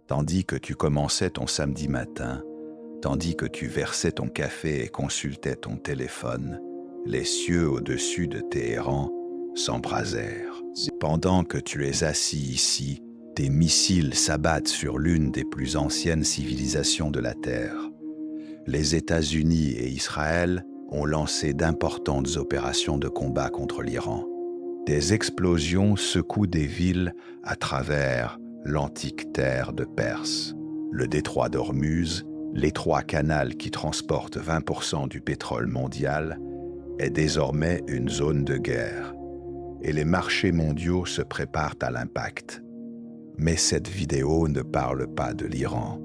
tandis que tu commençais ton samedi matin, tandis que tu versais ton café et consultais ton téléphone, les cieux au-dessus de Téhéran s'embrasèrent. Pendant que tu es assis ici, tes missiles s'abattent sur l'une des plus anciennes civilisations de la Terre. Les États-Unis et Israël ont lancé d'importantes opérations de combat contre l'Iran. Des explosions secouent des villes à travers l'antique terre de Perse. Le détroit d'Ormuz, l'étroit canal qui transporte 20% du pétrole mondial, est désormais une zone de guerre. Et les marchés mondiaux se préparent à l'impact. Mais cette vidéo ne parle pas de l'Iran.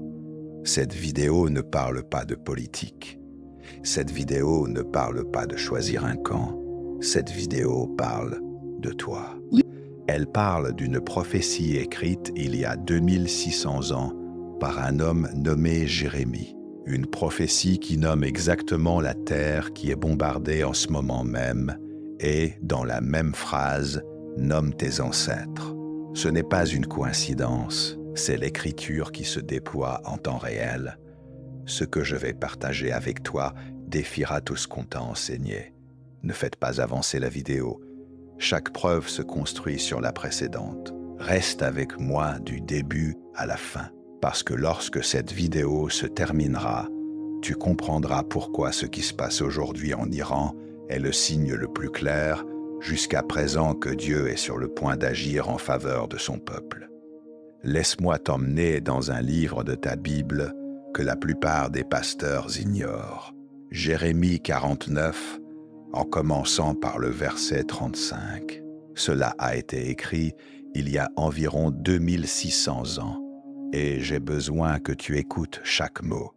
Cette vidéo ne parle pas de politique. Cette vidéo ne parle pas de choisir un camp. Cette vidéo parle de toi. Elle parle d'une prophétie écrite il y a 2600 ans par un homme nommé Jérémie. Une prophétie qui nomme exactement la terre qui est bombardée en ce moment même et, dans la même phrase, nomme tes ancêtres. Ce n'est pas une coïncidence, c'est l'écriture qui se déploie en temps réel. Ce que je vais partager avec toi défiera tout ce qu'on t'a enseigné. Ne faites pas avancer la vidéo. Chaque preuve se construit sur la précédente. Reste avec moi du début à la fin, parce que lorsque cette vidéo se terminera, tu comprendras pourquoi ce qui se passe aujourd'hui en Iran est le signe le plus clair jusqu'à présent que Dieu est sur le point d'agir en faveur de son peuple. Laisse-moi t'emmener dans un livre de ta Bible que la plupart des pasteurs ignorent. Jérémie 49, en commençant par le verset 35. Cela a été écrit il y a environ 2600 ans, et j'ai besoin que tu écoutes chaque mot.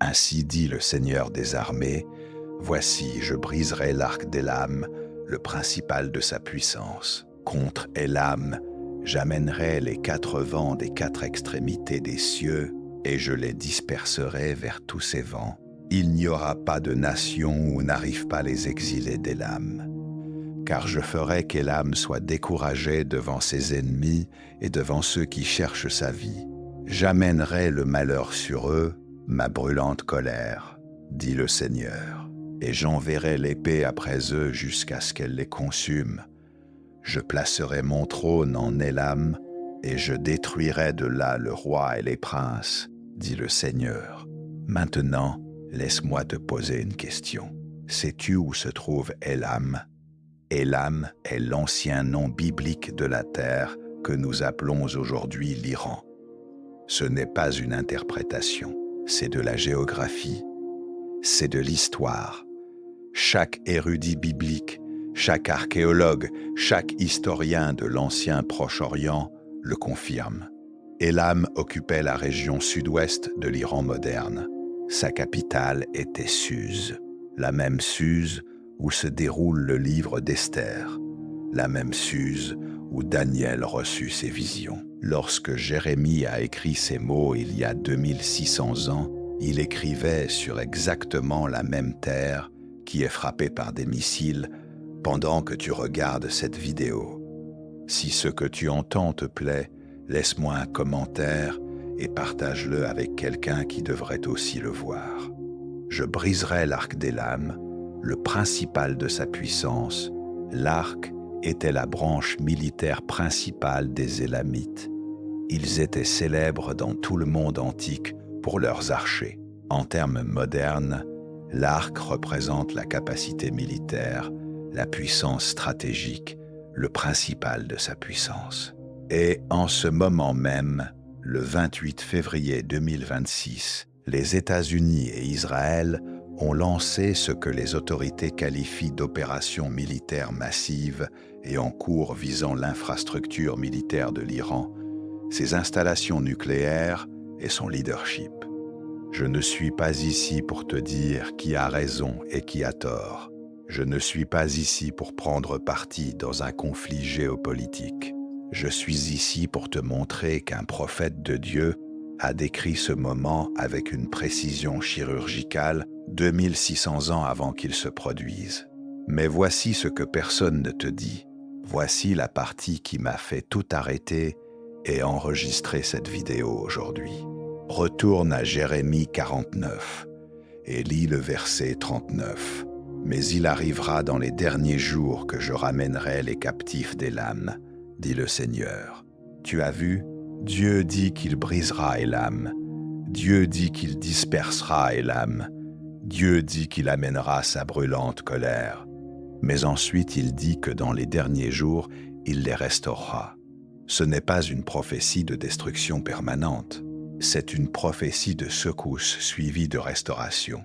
Ainsi dit le Seigneur des armées, voici, je briserai l'arc d'Élam, le principal de sa puissance. Contre Élam, j'amènerai les 4 vents des 4 extrémités des cieux, et je les disperserai vers tous ces vents. Il n'y aura pas de nation où n'arrivent pas les exilés d'Élam. Car je ferai qu'Élam soit découragé devant ses ennemis et devant ceux qui cherchent sa vie. J'amènerai le malheur sur eux, ma brûlante colère, dit le Seigneur, et j'enverrai l'épée après eux jusqu'à ce qu'elle les consume. Je placerai mon trône en Élam, et je détruirai de là le roi et les princes, dit le Seigneur. Maintenant, laisse-moi te poser une question. Sais-tu où se trouve Élam? Élam est l'ancien nom biblique de la terre que nous appelons aujourd'hui l'Iran. Ce n'est pas une interprétation, c'est de la géographie, c'est de l'histoire. Chaque érudit biblique, chaque archéologue, chaque historien de l'ancien Proche-Orient le confirme. Élam occupait la région sud-ouest de l'Iran moderne. Sa capitale était Suse, la même Suse où se déroule le livre d'Esther, la même Suse où Daniel reçut ses visions. Lorsque Jérémie a écrit ces mots il y a 2600 ans, il écrivait sur exactement la même terre qui est frappée par des missiles pendant que tu regardes cette vidéo. Si ce que tu entends te plaît, laisse-moi un commentaire et partage-le avec quelqu'un qui devrait aussi le voir. Je briserai l'arc d'Élam, le principal de sa puissance. L'arc était la branche militaire principale des Élamites. Ils étaient célèbres dans tout le monde antique pour leurs archers. En termes modernes, l'arc représente la capacité militaire, la puissance stratégique, le principal de sa puissance. Et en ce moment même, le 28 février 2026, les États-Unis et Israël ont lancé ce que les autorités qualifient d'opération militaire massive et en cours visant l'infrastructure militaire de l'Iran, ses installations nucléaires et son leadership. Je ne suis pas ici pour te dire qui a raison et qui a tort. Je ne suis pas ici pour prendre parti dans un conflit géopolitique. Je suis ici pour te montrer qu'un prophète de Dieu a décrit ce moment avec une précision chirurgicale 2600 ans avant qu'il se produise. Mais voici ce que personne ne te dit. Voici la partie qui m'a fait tout arrêter et enregistrer cette vidéo aujourd'hui. Retourne à Jérémie 49 et lis le verset 39. Mais il arrivera dans les derniers jours que je ramènerai les captifs d'Élam, dit le Seigneur. Tu as vu, Dieu dit qu'il brisera Élam. Dieu dit qu'il dispersera Élam. Dieu dit qu'il amènera sa brûlante colère. Mais ensuite il dit que dans les derniers jours, il les restaurera. Ce n'est pas une prophétie de destruction permanente, c'est une prophétie de secousse suivie de restauration.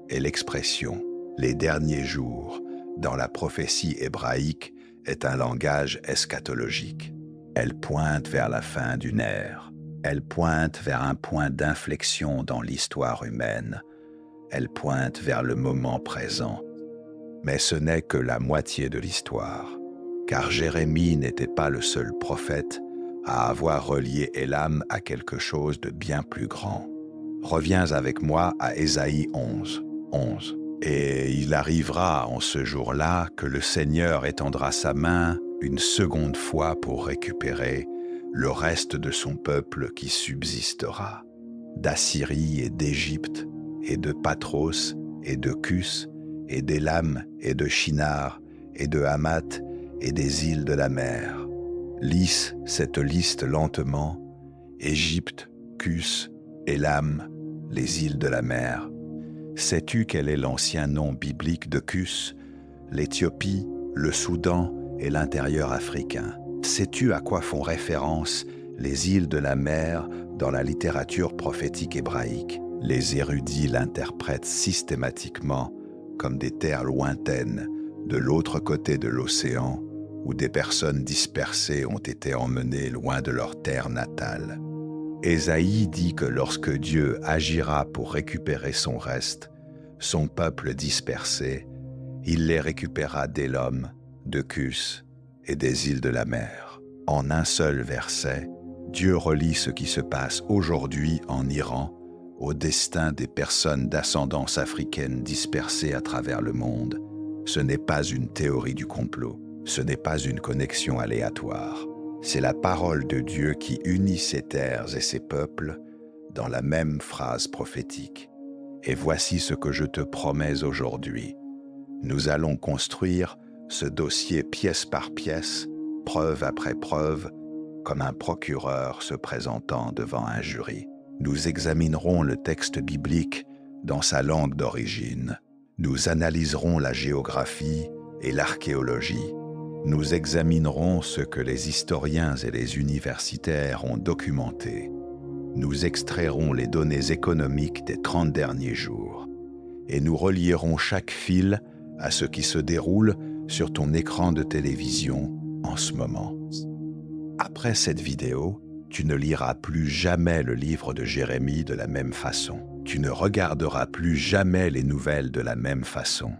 Et l'expression « les derniers jours » dans la prophétie hébraïque est un langage eschatologique. Elle pointe vers la fin d'une ère. Elle pointe vers un point d'inflexion dans l'histoire humaine. Elle pointe vers le moment présent. Mais ce n'est que la moitié de l'histoire, car Jérémie n'était pas le seul prophète à avoir relié Élam à quelque chose de bien plus grand. Reviens avec moi à Ésaïe 11. Et il arrivera en ce jour-là que le Seigneur étendra sa main une seconde fois pour récupérer le reste de son peuple qui subsistera, d'Assyrie et d'Égypte, et de Patros, et de Cus, et d'Élam, et de Shinar, et de Hamath, et des îles de la mer. Lis cette liste lentement: Égypte, Cus, Élam, les îles de la mer. Sais-tu quel est l'ancien nom biblique de Cus, l'Éthiopie, le Soudan et l'intérieur africain? Sais-tu à quoi font référence les îles de la mer dans la littérature prophétique hébraïque? Les érudits l'interprètent systématiquement comme des terres lointaines de l'autre côté de l'océan où des personnes dispersées ont été emmenées loin de leur terre natale. Ésaïe dit que lorsque Dieu agira pour récupérer son reste, son peuple dispersé, il les récupéra d'Élam, de Cus et des îles de la mer. En un seul verset, Dieu relie ce qui se passe aujourd'hui en Iran au destin des personnes d'ascendance africaine dispersées à travers le monde. Ce n'est pas une théorie du complot, ce n'est pas une connexion aléatoire. C'est la parole de Dieu qui unit ses terres et ses peuples dans la même phrase prophétique. Et voici ce que je te promets aujourd'hui. Nous allons construire ce dossier pièce par pièce, preuve après preuve, comme un procureur se présentant devant un jury. Nous examinerons le texte biblique dans sa langue d'origine. Nous analyserons la géographie et l'archéologie. Nous examinerons ce que les historiens et les universitaires ont documenté. Nous extrairons les données économiques des 30 derniers jours et nous relierons chaque fil à ce qui se déroule sur ton écran de télévision en ce moment. Après cette vidéo, tu ne liras plus jamais le livre de Jérémie de la même façon. Tu ne regarderas plus jamais les nouvelles de la même façon.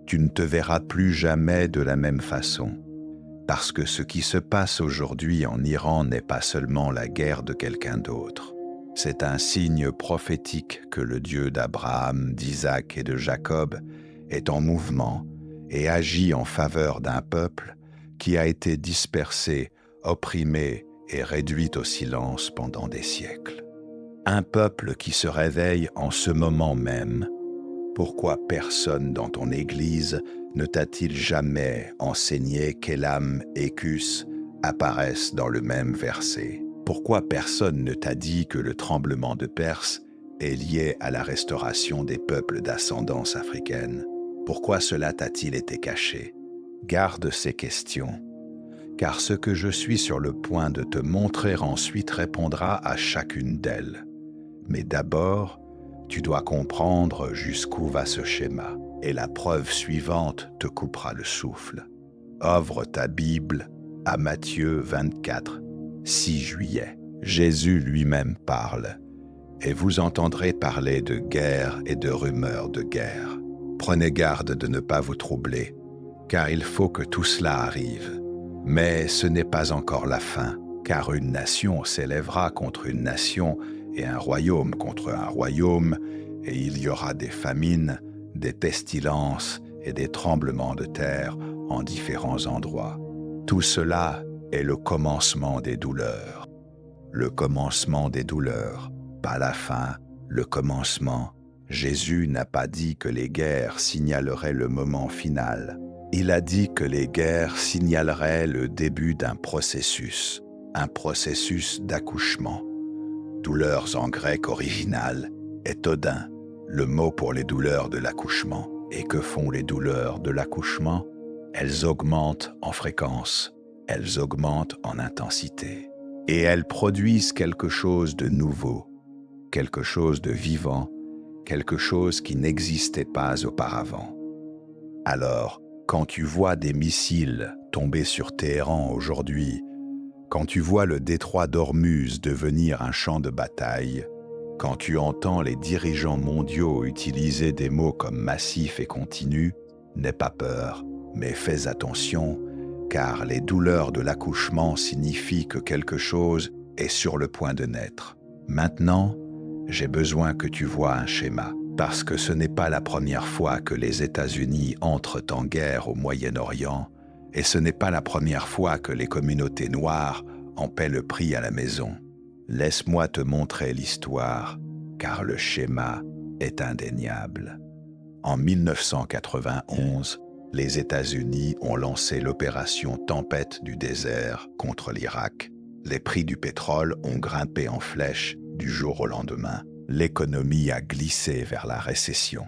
Tu ne te verras plus jamais de la même façon. Parce que ce qui se passe aujourd'hui en Iran n'est pas seulement la guerre de quelqu'un d'autre. C'est un signe prophétique que le Dieu d'Abraham, d'Isaac et de Jacob est en mouvement et agit en faveur d'un peuple qui a été dispersé, opprimé et réduit au silence pendant des siècles. Un peuple qui se réveille en ce moment même. Pourquoi personne dans ton Église ne t'a-t-il jamais enseigné qu'Élam et Cus apparaissent dans le même verset? Pourquoi personne ne t'a dit que le tremblement de Perse est lié à la restauration des peuples d'ascendance africaine? Pourquoi cela t'a-t-il été caché? Garde ces questions, car ce que je suis sur le point de te montrer ensuite répondra à chacune d'elles. Mais d'abord, tu dois comprendre jusqu'où va ce schéma, et la preuve suivante te coupera le souffle. Ouvre ta Bible à Matthieu 24, 6 juillet. Jésus lui-même parle, et vous entendrez parler de guerre et de rumeurs de guerre. Prenez garde de ne pas vous troubler, car il faut que tout cela arrive. Mais ce n'est pas encore la fin, car une nation s'élèvera contre une nation et un royaume contre un royaume, et il y aura des famines, des pestilences et des tremblements de terre en différents endroits. Tout cela est le commencement des douleurs. le commencement des douleurs, pas la fin, le commencement. Jésus n'a pas dit que les guerres signaleraient le moment final. Il a dit que les guerres signaleraient le début d'un processus d'accouchement. Douleurs en grec original est Odin, le mot pour les douleurs de l'accouchement. Et que font les douleurs de l'accouchement? Elles augmentent en fréquence, elles augmentent en intensité. Et elles produisent quelque chose de nouveau, quelque chose de vivant, quelque chose qui n'existait pas auparavant. Alors, quand tu vois des missiles tomber sur Téhéran aujourd'hui, quand tu vois le détroit d'Ormuz devenir un champ de bataille, quand tu entends les dirigeants mondiaux utiliser des mots comme massif et continu, n'aie pas peur, mais fais attention, car les douleurs de l'accouchement signifient que quelque chose est sur le point de naître. Maintenant, j'ai besoin que tu vois un schéma, parce que ce n'est pas la première fois que les États-Unis entrent en guerre au Moyen-Orient, et ce n'est pas la première fois que les communautés noires en paient le prix à la maison. Laisse-moi te montrer l'histoire, car le schéma est indéniable. En 1991, les États-Unis ont lancé l'opération Tempête du désert contre l'Irak. Les prix du pétrole ont grimpé en flèche du jour au lendemain. L'économie a glissé vers la récession.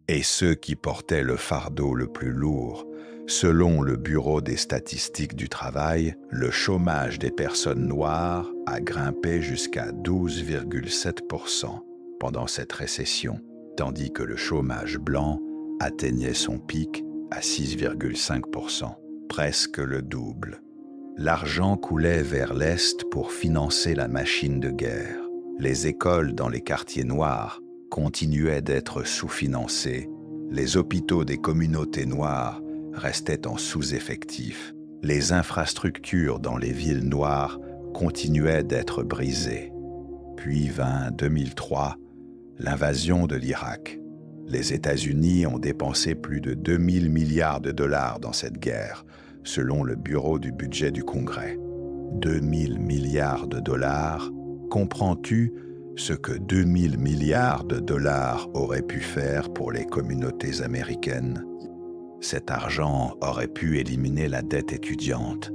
Et ceux qui portaient le fardeau le plus lourd, selon le Bureau des statistiques du travail, le chômage des personnes noires a grimpé jusqu'à 12,7% pendant cette récession, tandis que le chômage blanc atteignait son pic à 6,5%, presque le double. L'argent coulait vers l'Est pour financer la machine de guerre. Les écoles dans les quartiers noirs continuaient d'être sous-financées. Les hôpitaux des communautés noires restaient en sous-effectif. Les infrastructures dans les villes noires continuaient d'être brisées. Puis vint 2003, l'invasion de l'Irak. Les États-Unis ont dépensé plus de 2000 milliards de dollars dans cette guerre, selon le Bureau du budget du Congrès. 2000 milliards de dollars, comprends-tu ce que 2000 milliards de dollars auraient pu faire pour les communautés américaines? Cet argent aurait pu éliminer la dette étudiante.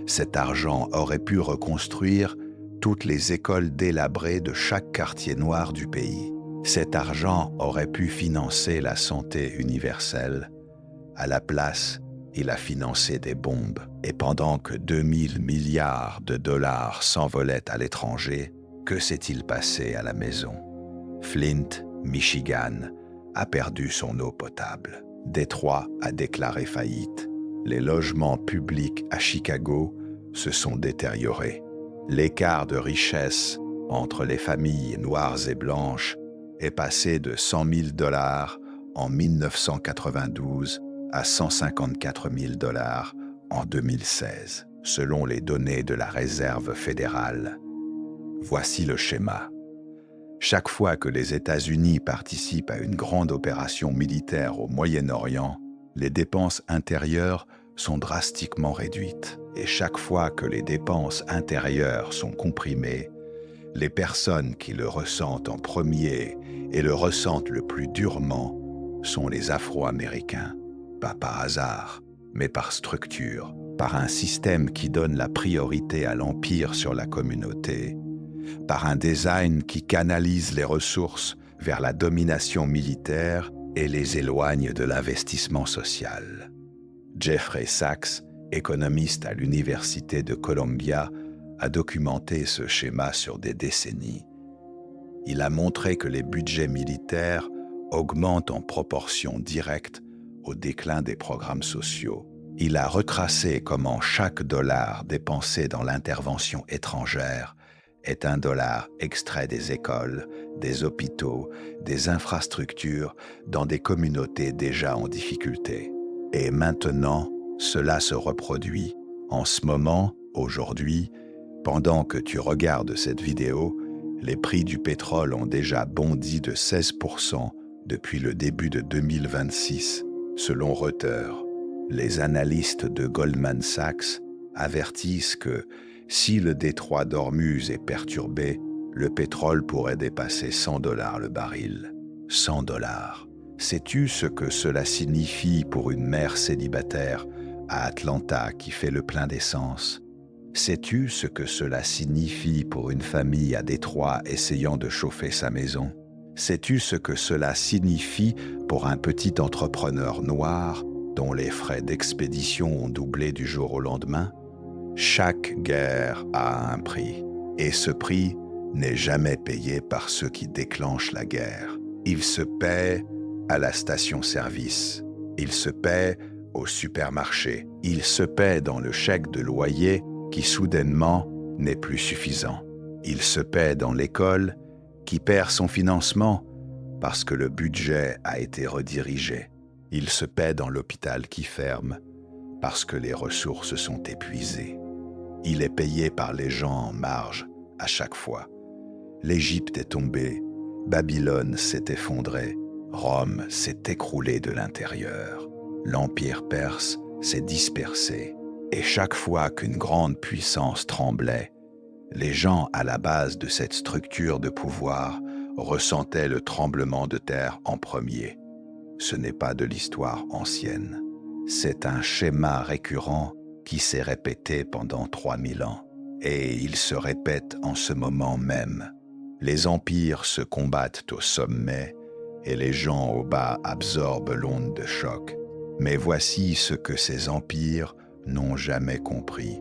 Cet argent aurait pu reconstruire toutes les écoles délabrées de chaque quartier noir du pays. Cet argent aurait pu financer la santé universelle. À la place, il a financé des bombes. Et pendant que 2000 milliards de dollars s'envolaient à l'étranger, que s'est-il passé à la maison? Flint, Michigan, a perdu son eau potable. Détroit a déclaré faillite. Les logements publics à Chicago se sont détériorés. L'écart de richesse entre les familles noires et blanches est passé de 100 000 dollars en 1992 à 154 000 dollars en 2016, selon les données de la Réserve fédérale. Voici le schéma. Chaque fois que les États-Unis participent à une grande opération militaire au Moyen-Orient, les dépenses intérieures sont drastiquement réduites. Et chaque fois que les dépenses intérieures sont comprimées, les personnes qui le ressentent en premier et le ressentent le plus durement sont les Afro-Américains. Pas par hasard, mais par structure, par un système qui donne la priorité à l'empire sur la communauté, par un design qui canalise les ressources vers la domination militaire et les éloigne de l'investissement social. Jeffrey Sachs, économiste à l'Université de Columbia, a documenté ce schéma sur des décennies. Il a montré que les budgets militaires augmentent en proportion directe au déclin des programmes sociaux. Il a retracé comment chaque dollar dépensé dans l'intervention étrangère est un dollar extrait des écoles, des hôpitaux, des infrastructures dans des communautés déjà en difficulté. Et maintenant, cela se reproduit. En ce moment, aujourd'hui, pendant que tu regardes cette vidéo, les prix du pétrole ont déjà bondi de 16% depuis le début de 2026, selon Reuters. Les analystes de Goldman Sachs avertissent que Si le détroit d'Ormuz est perturbé, le pétrole pourrait dépasser $100 le baril. $100. Sais-tu ce que cela signifie pour une mère célibataire à Atlanta qui fait le plein d'essence? Sais-tu ce que cela signifie pour une famille à Détroit essayant de chauffer sa maison? Sais-tu ce que cela signifie pour un petit entrepreneur noir dont les frais d'expédition ont doublé du jour au lendemain? Chaque guerre a un prix, et ce prix n'est jamais payé par ceux qui déclenchent la guerre. Il se paie à la station-service, il se paie au supermarché, il se paie dans le chèque de loyer qui soudainement n'est plus suffisant. Il se paie dans l'école qui perd son financement parce que le budget a été redirigé. Il se paie dans l'hôpital qui ferme parce que les ressources sont épuisées. Il est payé par les gens en marge à chaque fois. L'Égypte est tombée, Babylone s'est effondrée, Rome s'est écroulée de l'intérieur, l'Empire perse s'est dispersé. Et chaque fois qu'une grande puissance tremblait, les gens à la base de cette structure de pouvoir ressentaient le tremblement de terre en premier. Ce n'est pas de l'histoire ancienne. C'est un schéma récurrent qui s'est répété pendant 3000 ans. Et il se répète en ce moment même. Les empires se combattent au sommet et les gens au bas absorbent l'onde de choc. Mais voici ce que ces empires n'ont jamais compris.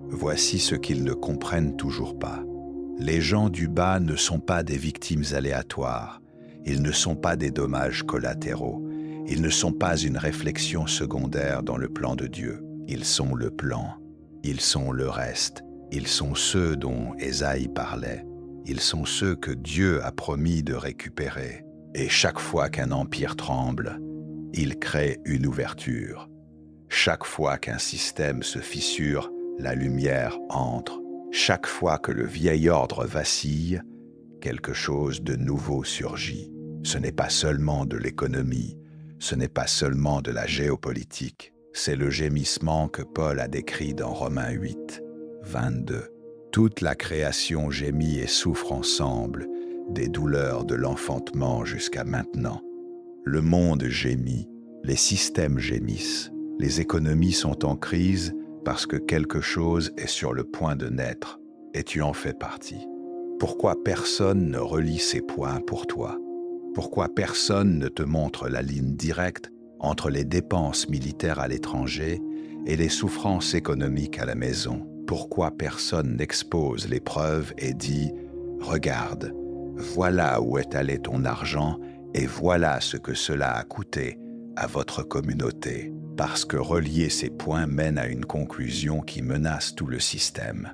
Voici ce qu'ils ne comprennent toujours pas. Les gens du bas ne sont pas des victimes aléatoires. Ils ne sont pas des dommages collatéraux. Ils ne sont pas une réflexion secondaire dans le plan de Dieu. Ils sont le plan. Ils sont le reste. Ils sont ceux dont Ésaïe parlait. Ils sont ceux que Dieu a promis de récupérer. Et chaque fois qu'un empire tremble, il crée une ouverture. Chaque fois qu'un système se fissure, la lumière entre. Chaque fois que le vieil ordre vacille, quelque chose de nouveau surgit. Ce n'est pas seulement de l'économie, ce n'est pas seulement de la géopolitique, c'est le gémissement que Paul a décrit dans Romains 8, 22. Toute la création gémit et souffre ensemble des douleurs de l'enfantement jusqu'à maintenant. Le monde gémit, les systèmes gémissent, les économies sont en crise parce que quelque chose est sur le point de naître et tu en fais partie. Pourquoi personne ne relie ces points pour toi? Pourquoi personne ne te montre la ligne directe entre les dépenses militaires à l'étranger et les souffrances économiques à la maison? Pourquoi personne n'expose les preuves et dit « Regarde, voilà où est allé ton argent et voilà ce que cela a coûté à votre communauté ?» Parce que relier ces points mène à une conclusion qui menace tout le système.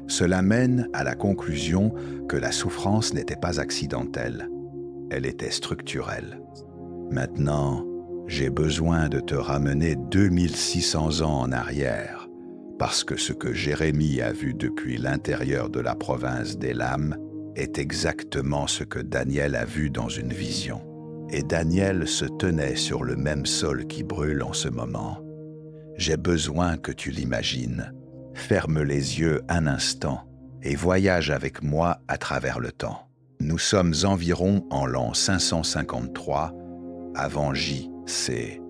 Cela mène à la conclusion que la souffrance n'était pas accidentelle, elle était structurelle. Maintenant, j'ai besoin de te ramener 2600 ans en arrière, parce que ce que Jérémie a vu depuis l'intérieur de la province d'Élam est exactement ce que Daniel a vu dans une vision. Et Daniel se tenait sur le même sol qui brûle en ce moment. J'ai besoin que tu l'imagines. Ferme les yeux un instant et voyage avec moi à travers le temps. Nous sommes environ en l'an 553 avant J.C.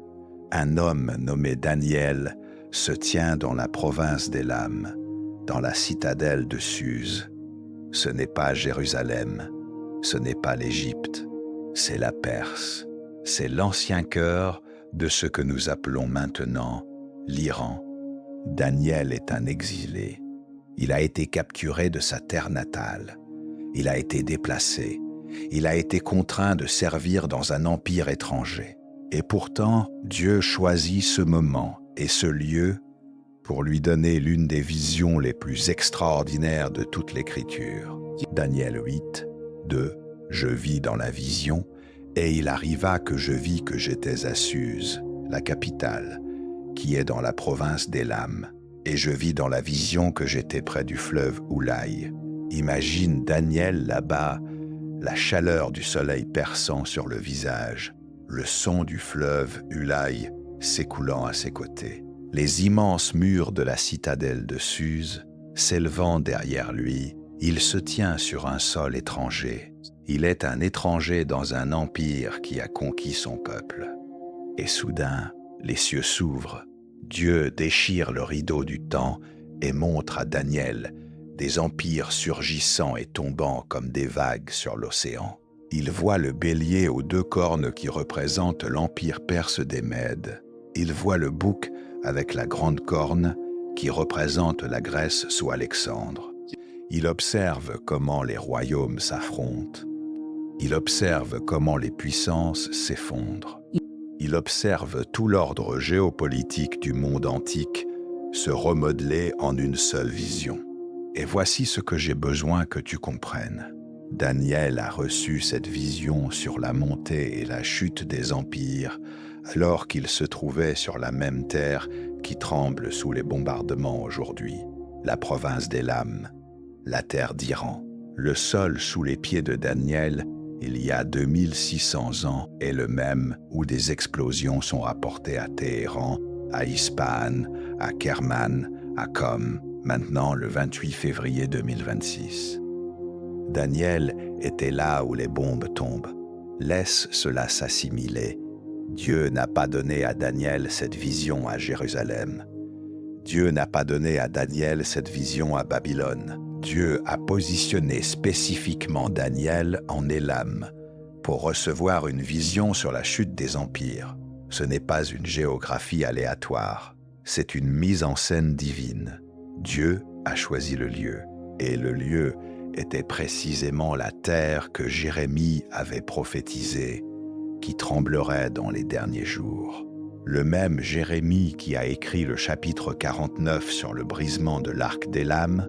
Un homme nommé Daniel se tient dans la province d'Élam, dans la citadelle de Suse. Ce n'est pas Jérusalem, ce n'est pas l'Égypte. C'est la Perse, c'est l'ancien cœur de ce que nous appelons maintenant l'Iran. Daniel est un exilé. Il a été capturé de sa terre natale. Il a été déplacé. Il a été contraint de servir dans un empire étranger. Et pourtant, Dieu choisit ce moment et ce lieu pour lui donner l'une des visions les plus extraordinaires de toute l'Écriture. Daniel 8, 2. Je vis dans la vision, et il arriva que je vis que j'étais à Suse, la capitale, qui est dans la province d'Élam, et je vis dans la vision que j'étais près du fleuve Oulaï. Imagine Daniel là-bas, la chaleur du soleil perçant sur le visage, le son du fleuve Ulaï s'écoulant à ses côtés. Les immenses murs de la citadelle de Suse S'élevant derrière lui, il se tient sur un sol étranger. Il est un étranger dans un empire qui a conquis son peuple. Et soudain, les cieux s'ouvrent. Dieu déchire le rideau du temps et montre à Daniel des empires surgissant et tombant comme des vagues sur l'océan. Il voit le bélier aux 2 cornes qui représente l'empire perse des Mèdes. Il voit le bouc avec la grande corne qui représente la Grèce sous Alexandre. Il observe comment les royaumes s'affrontent. Il observe comment les puissances s'effondrent. Il observe tout l'ordre géopolitique du monde antique se remodeler en une seule vision. Et voici ce que j'ai besoin que tu comprennes. Daniel a reçu cette vision sur la montée et la chute des empires, alors qu'il se trouvait sur la même terre qui tremble sous les bombardements aujourd'hui, la province d'Élam, la terre d'Iran. Le sol sous les pieds de Daniel, il y a 2600 ans, est le même où des explosions sont rapportées à Téhéran, à Ispahan, à Kerman, à Qom, maintenant le 28 février 2026. Daniel était là où les bombes tombent. Laisse cela s'assimiler. Dieu n'a pas donné à Daniel cette vision à Jérusalem. Dieu n'a pas donné à Daniel cette vision à Babylone. Dieu a positionné spécifiquement Daniel en Élam pour recevoir une vision sur la chute des empires. Ce n'est pas une géographie aléatoire, c'est une mise en scène divine. Dieu a choisi le lieu, et le lieu était précisément la terre que Jérémie avait prophétisée, qui tremblerait dans les derniers jours. Le même Jérémie qui a écrit le chapitre 49 sur le brisement de l'arc d'Élam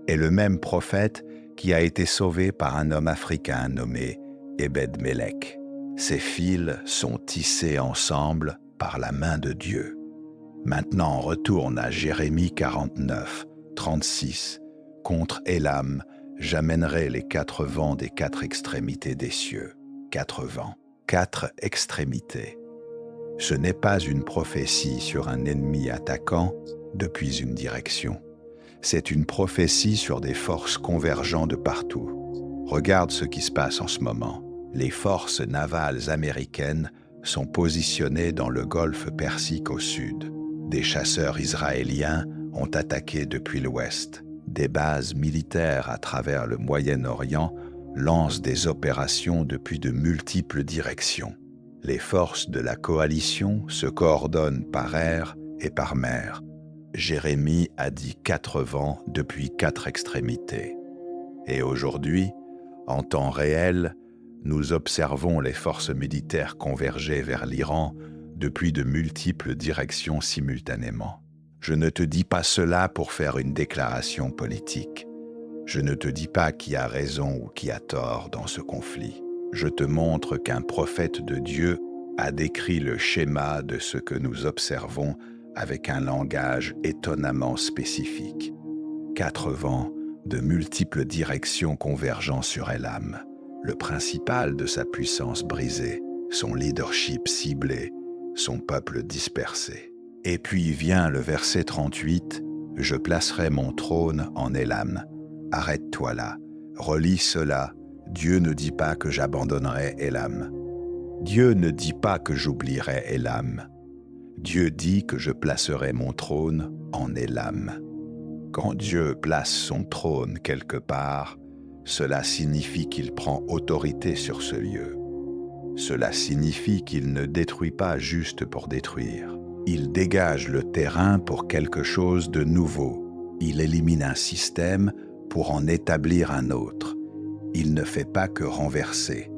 est le même prophète qui a été sauvé par un homme africain nommé Ebed-Melech. Ces fils sont tissés ensemble par la main de Dieu. Maintenant, on retourne à Jérémie 49, 36. Contre Élam, j'amènerai les 4 vents des 4 extrémités des cieux. 4 vents, 4 extrémités. Ce n'est pas une prophétie sur un ennemi attaquant depuis une direction. C'est une prophétie sur des forces convergeant de partout. Regarde ce qui se passe en ce moment. Les forces navales américaines sont positionnées dans le golfe Persique au sud. Des chasseurs israéliens ont attaqué depuis l'ouest. Des bases militaires à travers le Moyen-Orient lancent des opérations depuis de multiples directions. Les forces de la coalition se coordonnent par air et par mer. Jérémie a dit 4 vents depuis 4 extrémités. Et aujourd'hui, en temps réel, nous observons les forces militaires converger vers l'Iran depuis de multiples directions simultanément. Je ne te dis pas cela pour faire une déclaration politique. Je ne te dis pas qui a raison ou qui a tort dans ce conflit. Je te montre qu'un prophète de Dieu a décrit le schéma de ce que nous observons avec un langage étonnamment spécifique. 4 vents de multiples directions convergeant sur Élam, le principal de sa puissance brisée, son leadership ciblé, son peuple dispersé. Et puis vient le verset 38, « Je placerai mon trône en Élam. » Arrête-toi là, relis cela. Dieu ne dit pas que j'abandonnerai Élam. Dieu ne dit pas que j'oublierai Élam. Dieu dit que je placerai mon trône en Élam. Quand Dieu place son trône quelque part, cela signifie qu'il prend autorité sur ce lieu. Cela signifie qu'il ne détruit pas juste pour détruire. Il dégage le terrain pour quelque chose de nouveau. Il élimine un système pour en établir un autre. Il ne fait pas que renverser.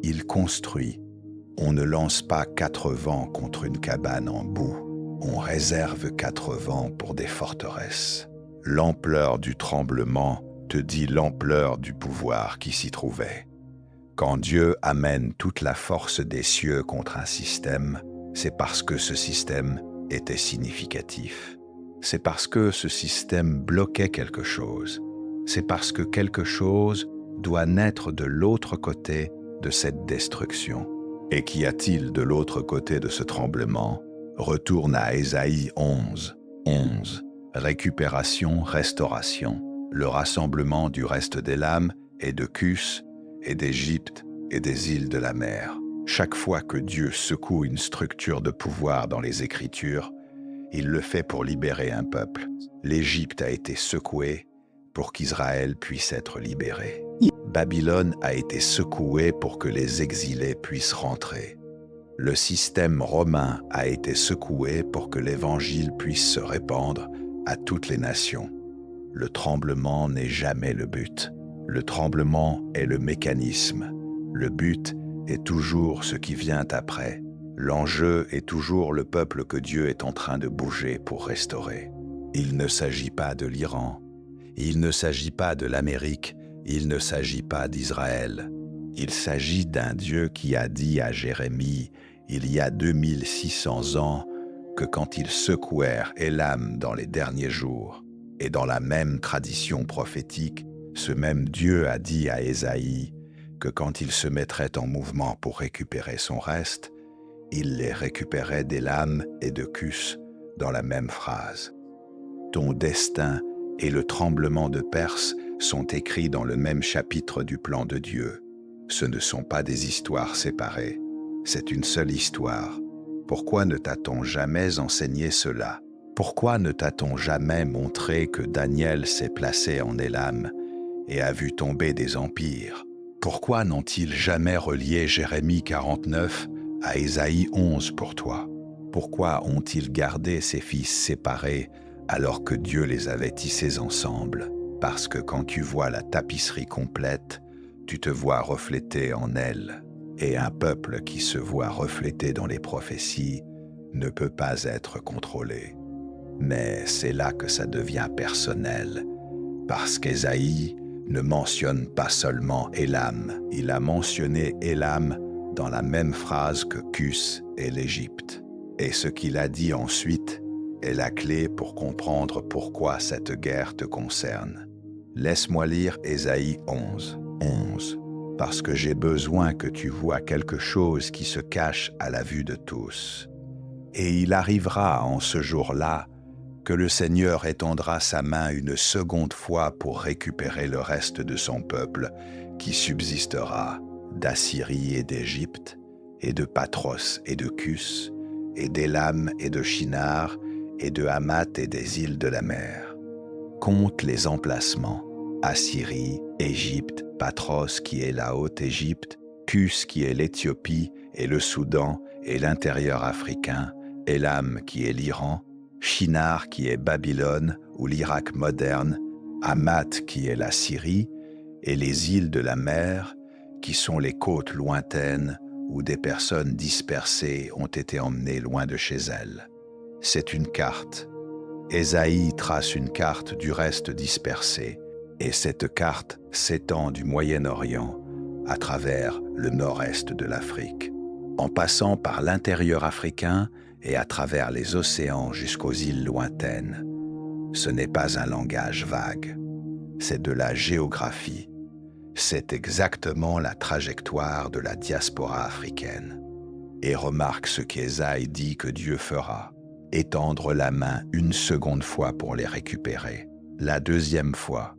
Il construit. On ne lance pas 4 vents contre une cabane en boue. On réserve 4 vents pour des forteresses. L'ampleur du tremblement te dit l'ampleur du pouvoir qui s'y trouvait. Quand Dieu amène toute la force des cieux contre un système, c'est parce que ce système était significatif. C'est parce que ce système bloquait quelque chose. C'est parce que quelque chose doit naître de l'autre côté de cette destruction. Et qu'y a-t-il de l'autre côté de ce tremblement? Retourne à Ésaïe 11, 11. Récupération, restauration, le rassemblement du reste d'Élam et de Cus et d'Égypte et des îles de la mer. Chaque fois que Dieu secoue une structure de pouvoir dans les Écritures, il le fait pour libérer un peuple. L'Égypte a été secouée pour qu'Israël puisse être libéré. Babylone a été secouée pour que les exilés puissent rentrer. Le système romain a été secoué pour que l'Évangile puisse se répandre à toutes les nations. Le tremblement n'est jamais le but. Le tremblement est le mécanisme. Le but est toujours ce qui vient après. L'enjeu est toujours le peuple que Dieu est en train de bouger pour restaurer. Il ne s'agit pas de l'Iran. Il ne s'agit pas de l'Amérique. Il ne s'agit pas d'Israël. Il s'agit d'un Dieu qui a dit à Jérémie, il y a 2600 ans, que quand ils secouèrent Élam dans les derniers jours, et dans la même tradition prophétique, ce même Dieu a dit à Ésaïe que quand il se mettrait en mouvement pour récupérer son reste, il les récupérait d'Élam et de Cus dans la même phrase. Ton destin et le tremblement de Perse sont écrits dans le même chapitre du plan de Dieu. Ce ne sont pas des histoires séparées, c'est une seule histoire. Pourquoi ne t'a-t-on jamais enseigné cela? Pourquoi ne t'a-t-on jamais montré que Daniel s'est placé en Élam et a vu tomber des empires? Pourquoi n'ont-ils jamais relié Jérémie 49 à Ésaïe 11 pour toi? Pourquoi ont-ils gardé ces fils séparés alors que Dieu les avait tissés ensemble? Parce que quand tu vois la tapisserie complète, tu te vois reflété en elle. Et un peuple qui se voit reflété dans les prophéties ne peut pas être contrôlé. Mais c'est là que ça devient personnel, parce qu'Ésaïe ne mentionne pas seulement Élam, il a mentionné Élam dans la même phrase que Cus et l'Égypte. Et ce qu'il a dit ensuite est la clé pour comprendre pourquoi cette guerre te concerne. Laisse-moi lire Ésaïe 11. Parce que j'ai besoin que tu vois quelque chose qui se cache à la vue de tous. Et il arrivera en ce jour-là que le Seigneur étendra sa main une seconde fois pour récupérer le reste de son peuple qui subsistera d'Assyrie et d'Égypte, et de Patros et de Cus, et d'Élam et de Shinar, et de Hamath et des îles de la mer. Compte les emplacements. Assyrie, Égypte, Patros qui est la Haute-Égypte, Cus qui est l'Éthiopie et le Soudan et l'intérieur africain, Élam qui est l'Iran, Shinar qui est Babylone ou l'Irak moderne, Hamath qui est la Syrie et les îles de la mer qui sont les côtes lointaines où des personnes dispersées ont été emmenées loin de chez elles. C'est une carte. Ésaïe trace une carte du reste dispersé. Et cette carte s'étend du Moyen-Orient à travers le nord-est de l'Afrique, en passant par l'intérieur africain et à travers les océans jusqu'aux îles lointaines. Ce n'est pas un langage vague, c'est de la géographie. C'est exactement la trajectoire de la diaspora africaine. Et remarque ce qu'Ésaïe dit que Dieu fera, étendre la main une seconde fois pour les récupérer. La deuxième fois,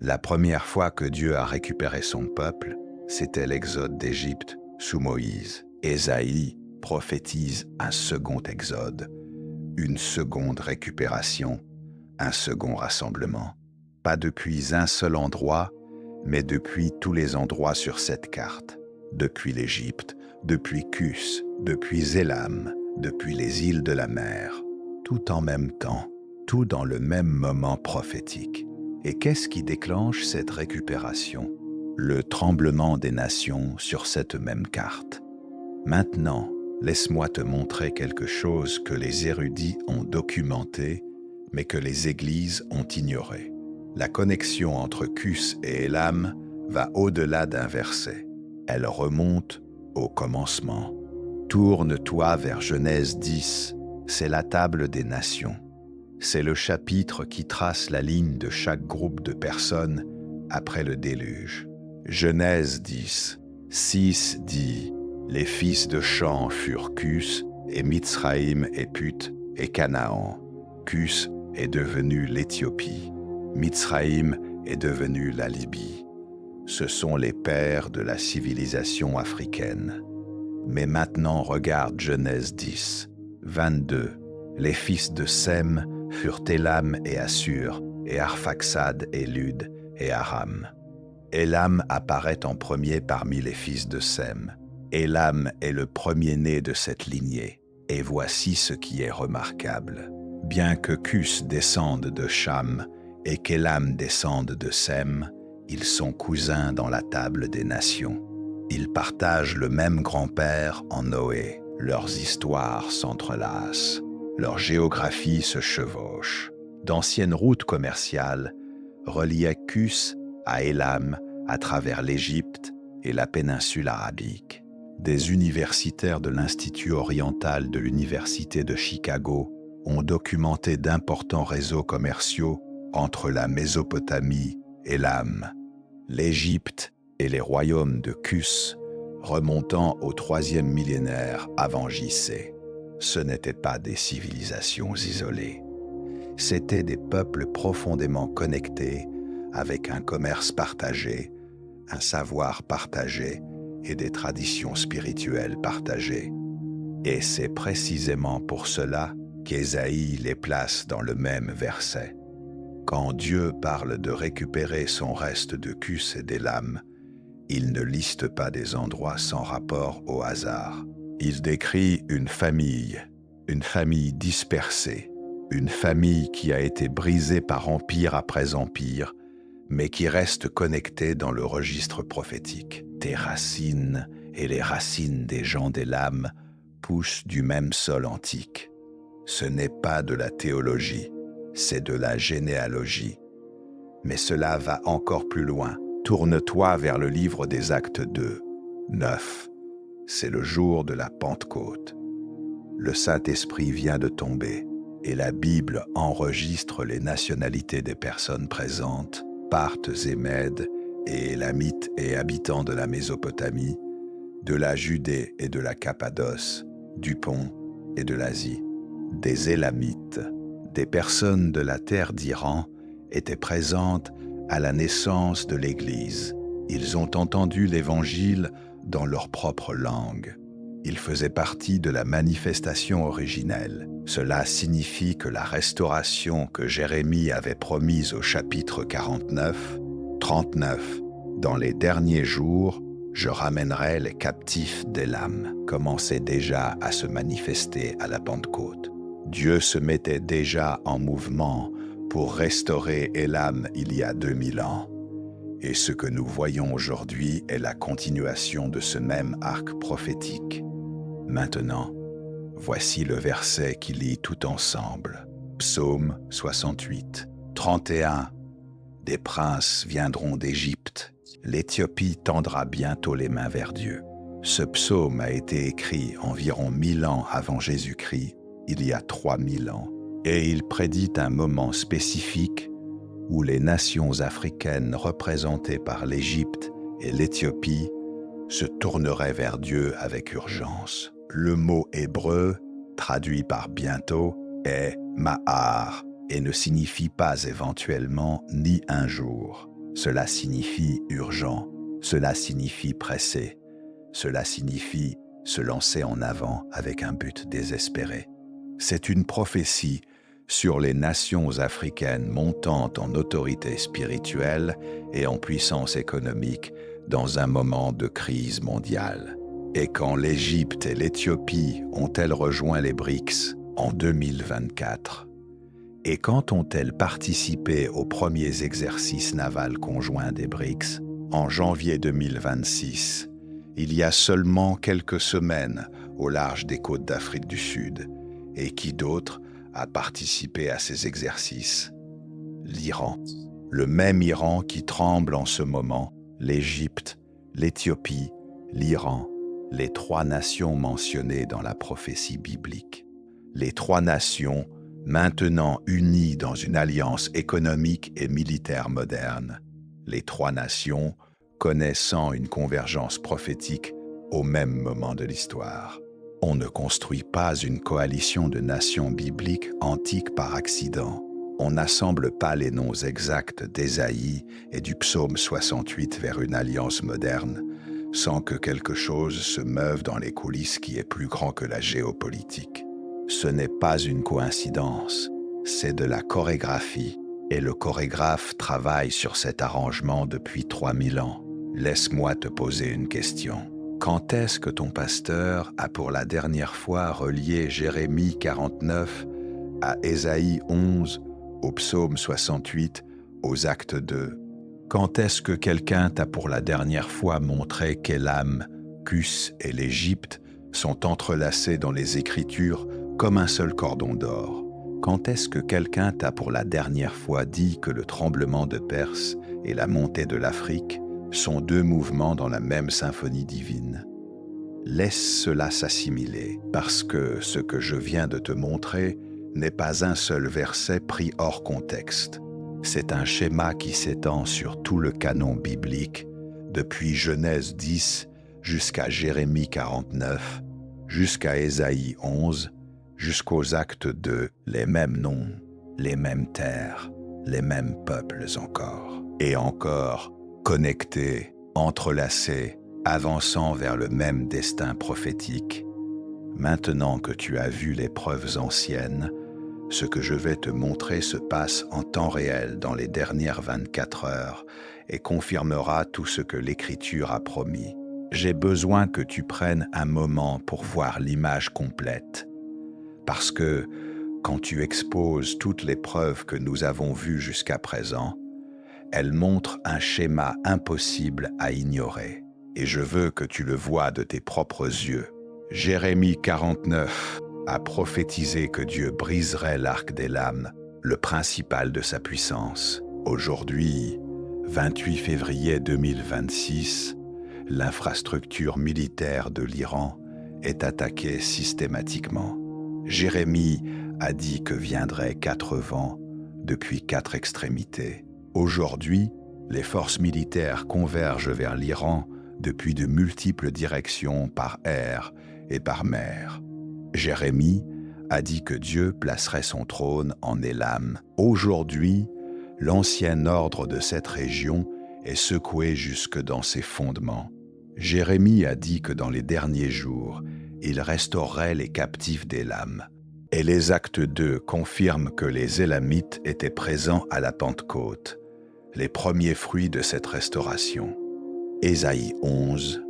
la première fois que Dieu a récupéré son peuple, c'était l'exode d'Égypte sous Moïse. Ésaïe prophétise un second exode, une seconde récupération, un second rassemblement. Pas depuis un seul endroit, mais depuis tous les endroits sur cette carte. Depuis l'Égypte, depuis Cus, depuis Élam, depuis les îles de la mer. Tout en même temps, tout dans le même moment prophétique. Et qu'est-ce qui déclenche cette récupération? Le tremblement des nations sur cette même carte. Maintenant, laisse-moi te montrer quelque chose que les érudits ont documenté, mais que les églises ont ignoré. La connexion entre Cus et Élam va au-delà d'un verset. Elle remonte au commencement. Tourne-toi vers Genèse 10, c'est la table des nations. C'est le chapitre qui trace la ligne de chaque groupe de personnes après le déluge. Genèse 10, 6 dit « Les fils de Cham furent Cus, et Mitsraïm et Put, et Canaan. Cus est devenue l'Éthiopie. Mitzraïm est devenue la Libye. Ce sont les pères de la civilisation africaine. Mais maintenant, regarde Genèse 10, 22. Les fils de Sem furent Élam et Assur, et Arphaxad et Lud et Aram. Élam apparaît en premier parmi les fils de Sem. Élam est le premier-né de cette lignée. Et voici ce qui est remarquable. Bien que Cus descende de Cham et qu'Élam descende de Sem, ils sont cousins dans la table des nations. Ils partagent le même grand-père en Noé. Leurs histoires s'entrelacent. Leur géographie se chevauche. D'anciennes routes commerciales reliaient Cus à Élam à travers l'Égypte et la péninsule arabique. Des universitaires de l'Institut oriental de l'Université de Chicago ont documenté d'importants réseaux commerciaux entre la Mésopotamie, Élam, l'Égypte et les royaumes de Cus, remontant au IIIe millénaire avant JC. Ce n'étaient pas des civilisations isolées. C'étaient des peuples profondément connectés avec un commerce partagé, un savoir partagé et des traditions spirituelles partagées. Et c'est précisément pour cela qu'Ésaïe les place dans le même verset. Quand Dieu parle de récupérer son reste de Cus et d'Élam, il ne liste pas des endroits sans rapport au hasard. Il décrit une famille dispersée, une famille qui a été brisée par empire après empire, mais qui reste connectée dans le registre prophétique. Tes racines et les racines des gens d'Élam poussent du même sol antique. Ce n'est pas de la théologie, c'est de la généalogie. Mais cela va encore plus loin. Tourne-toi vers le livre des Actes 2, 9. C'est le jour de la Pentecôte. Le Saint-Esprit vient de tomber et la Bible enregistre les nationalités des personnes présentes, Parthes et Mèdes, et Élamites et habitants de la Mésopotamie, de la Judée et de la Cappadoce, du Pont et de l'Asie. Des Élamites, des personnes de la terre d'Iran, étaient présentes à la naissance de l'Église. Ils ont entendu l'Évangile dans leur propre langue. Ils faisaient partie de la manifestation originelle. Cela signifie que la restauration que Jérémie avait promise au chapitre 49, 39, « Dans les derniers jours, je ramènerai les captifs d'Élam », commençait déjà à se manifester à la Pentecôte. Dieu se mettait déjà en mouvement pour restaurer Élam il y a 2000 ans. Et ce que nous voyons aujourd'hui est la continuation de ce même arc prophétique. Maintenant, voici le verset qui lit tout ensemble. Psaume 68, 31. Des princes viendront d'Égypte. L'Éthiopie tendra bientôt les mains vers Dieu. Ce psaume a été écrit environ 1000 ans avant Jésus-Christ, il y a 3000 ans, et il prédit un moment spécifique où les nations africaines représentées par l'Égypte et l'Éthiopie se tourneraient vers Dieu avec urgence. Le mot hébreu, traduit par bientôt, est ma'ar et ne signifie pas éventuellement ni un jour. Cela signifie urgent, cela signifie pressé, cela signifie se lancer en avant avec un but désespéré. C'est une prophétie sur les nations africaines montant en autorité spirituelle et en puissance économique dans un moment de crise mondiale. Et quand l'Égypte et l'Éthiopie ont-elles rejoint les BRICS en 2024? Et quand ont-elles participé aux premiers exercices navals conjoints des BRICS en janvier 2026, il y a seulement quelques semaines au large des côtes d'Afrique du Sud? Et qui d'autre a participé à ces exercices? L'Iran. Le même Iran qui tremble en ce moment, l'Égypte, l'Éthiopie, l'Iran, les trois nations mentionnées dans la prophétie biblique. Les trois nations maintenant unies dans une alliance économique et militaire moderne. Les trois nations connaissant une convergence prophétique au même moment de l'histoire. On ne construit pas une coalition de nations bibliques antiques par accident. On n'assemble pas les noms exacts d'Ésaïe et du psaume 68 vers une alliance moderne, sans que quelque chose se meuve dans les coulisses qui est plus grand que la géopolitique. Ce n'est pas une coïncidence, c'est de la chorégraphie, et le chorégraphe travaille sur cet arrangement depuis 3000 ans. Laisse-moi te poser une question. Quand est-ce que ton pasteur a pour la dernière fois relié Jérémie 49 à Ésaïe 11, au psaume 68, aux actes 2? Quand est-ce que quelqu'un t'a pour la dernière fois montré qu'Élam, Cus et l'Égypte sont entrelacés dans les Écritures comme un seul cordon d'or? Quand est-ce que quelqu'un t'a pour la dernière fois dit que le tremblement de Perse et la montée de l'Afrique sont deux mouvements dans la même symphonie divine? Laisse cela s'assimiler, parce que ce que je viens de te montrer n'est pas un seul verset pris hors contexte. C'est un schéma qui s'étend sur tout le canon biblique, depuis Genèse 10 jusqu'à Jérémie 49, jusqu'à Ésaïe 11, jusqu'aux actes 2, les mêmes noms, les mêmes terres, les mêmes peuples encore. Et encore, connectés, entrelacés, avançant vers le même destin prophétique. Maintenant que tu as vu les preuves anciennes, ce que je vais te montrer se passe en temps réel dans les dernières 24 heures et confirmera tout ce que l'Écriture a promis. J'ai besoin que tu prennes un moment pour voir l'image complète, parce que quand tu exposes toutes les preuves que nous avons vues jusqu'à présent, elles montrent un schéma impossible à ignorer, et je veux que tu le vois de tes propres yeux. Jérémie 49 a prophétisé que Dieu briserait l'arc d'Élam, le principal de sa puissance. Aujourd'hui, 28 février 2026, l'infrastructure militaire de l'Iran est attaquée systématiquement. Jérémie a dit que viendraient 4 vents depuis 4 extrémités. Aujourd'hui, les forces militaires convergent vers l'Iran depuis de multiples directions par air et par mer. Jérémie a dit que Dieu placerait son trône en Élam. Aujourd'hui, l'ancien ordre de cette région est secoué jusque dans ses fondements. Jérémie a dit que dans les derniers jours, il restaurerait les captifs d'Élam. Et les actes 2 confirment que les Élamites étaient présents à la Pentecôte, les premiers fruits de cette restauration. Ésaïe 11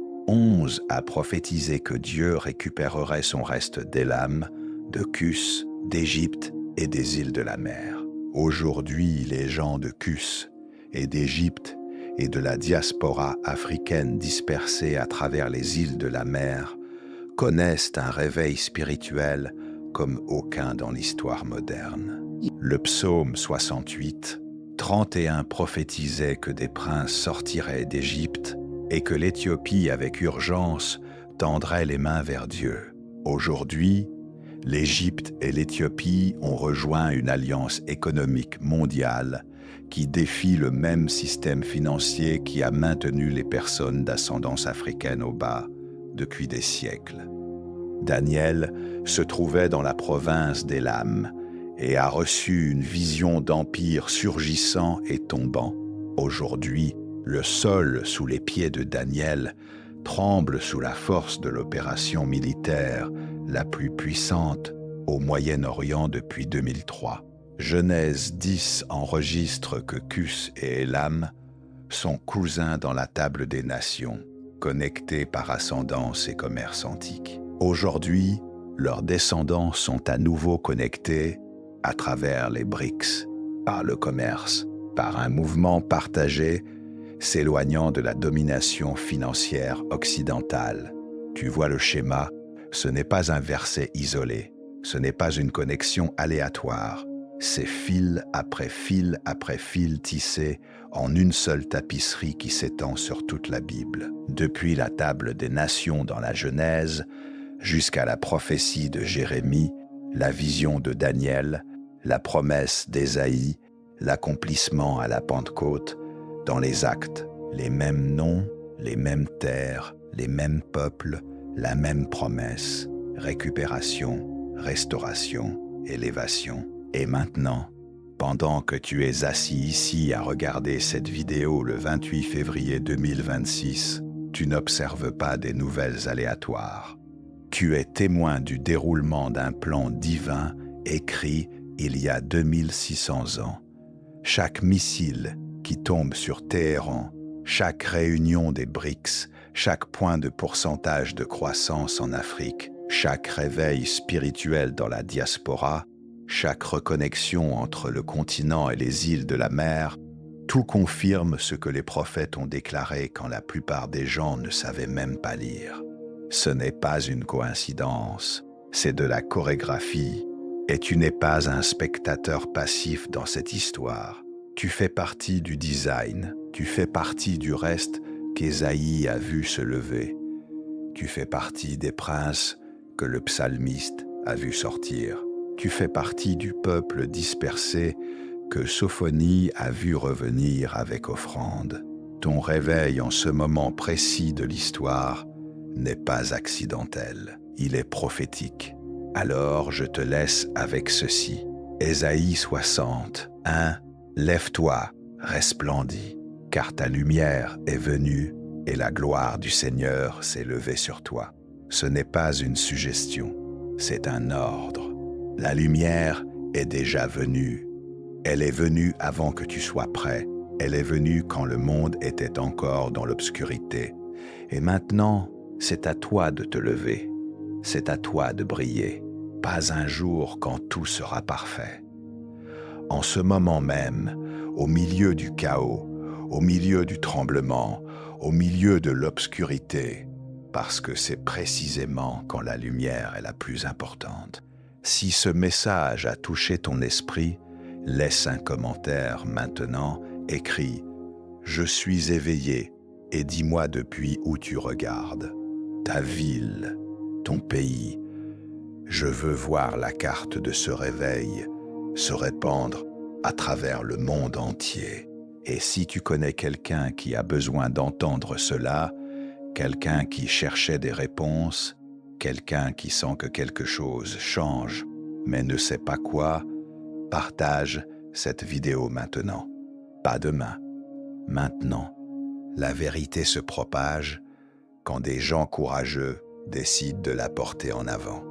a prophétisé que Dieu récupérerait son reste d'Élam, de Cus, d'Égypte et des îles de la mer. Aujourd'hui, les gens de Cus et d'Égypte et de la diaspora africaine dispersée à travers les îles de la mer connaissent un réveil spirituel comme aucun dans l'histoire moderne. Le psaume 68, 31 prophétisait que des princes sortiraient d'Égypte et que l'Éthiopie, avec urgence, tendrait les mains vers Dieu. Aujourd'hui, l'Égypte et l'Éthiopie ont rejoint une alliance économique mondiale qui défie le même système financier qui a maintenu les personnes d'ascendance africaine au bas depuis des siècles. Daniel se trouvait dans la province d'Élam et a reçu une vision d'empire surgissant et tombant. Aujourd'hui, le sol sous les pieds de Daniel tremble sous la force de l'opération militaire la plus puissante au Moyen-Orient depuis 2003. Genèse 10 enregistre que Cus et Élam sont cousins dans la table des nations, connectés par ascendance et commerce antique. Aujourd'hui, leurs descendants sont à nouveau connectés à travers les BRICS, par le commerce, par un mouvement partagé s'éloignant de la domination financière occidentale. Tu vois le schéma, ce n'est pas un verset isolé, ce n'est pas une connexion aléatoire, c'est fil après fil après fil tissé en une seule tapisserie qui s'étend sur toute la Bible. Depuis la table des nations dans la Genèse, jusqu'à la prophétie de Jérémie, la vision de Daniel, la promesse d'Ésaïe, l'accomplissement à la Pentecôte, dans les actes, les mêmes noms, les mêmes terres, les mêmes peuples, la même promesse, récupération, restauration, élévation. Et maintenant, Pendant que tu es assis ici à regarder cette vidéo le 28 février 2026, tu n'observes pas des nouvelles aléatoires. Tu es témoin du déroulement d'un plan divin écrit il y a 2600 ans. Chaque missile qui tombe sur Téhéran, chaque réunion des BRICS, chaque point de pourcentage de croissance en Afrique, chaque réveil spirituel dans la diaspora, chaque reconnexion entre le continent et les îles de la mer, tout confirme ce que les prophètes ont déclaré quand la plupart des gens ne savaient même pas lire. Ce n'est pas une coïncidence, c'est de la chorégraphie, et tu n'es pas un spectateur passif dans cette histoire. Tu fais partie du design, tu fais partie du reste qu'Ésaïe a vu se lever. Tu fais partie des princes que le psalmiste a vu sortir. Tu fais partie du peuple dispersé que Sophonie a vu revenir avec offrande. Ton réveil en ce moment précis de l'histoire n'est pas accidentel, il est prophétique. Alors je te laisse avec ceci. Ésaïe 60, 1. Lève-toi, resplendis, car ta lumière est venue et la gloire du Seigneur s'est levée sur toi. Ce n'est pas une suggestion, c'est un ordre. La lumière est déjà venue. Elle est venue avant que tu sois prêt. Elle est venue quand le monde était encore dans l'obscurité. Et maintenant, c'est à toi de te lever. C'est à toi de briller. Pas un jour quand tout sera parfait. En ce moment même, au milieu du chaos, au milieu du tremblement, au milieu de l'obscurité, parce que c'est précisément quand la lumière est la plus importante. Si ce message a touché ton esprit, laisse un commentaire maintenant, écris « Je suis éveillé » et dis-moi depuis où tu regardes. Ta ville, ton pays. Je veux voir la carte de ce réveil se répandre à travers le monde entier. Et si tu connais quelqu'un qui a besoin d'entendre cela, quelqu'un qui cherchait des réponses, quelqu'un qui sent que quelque chose change, mais ne sait pas quoi, partage cette vidéo maintenant. Pas demain, maintenant. La vérité se propage quand des gens courageux décident de la porter en avant.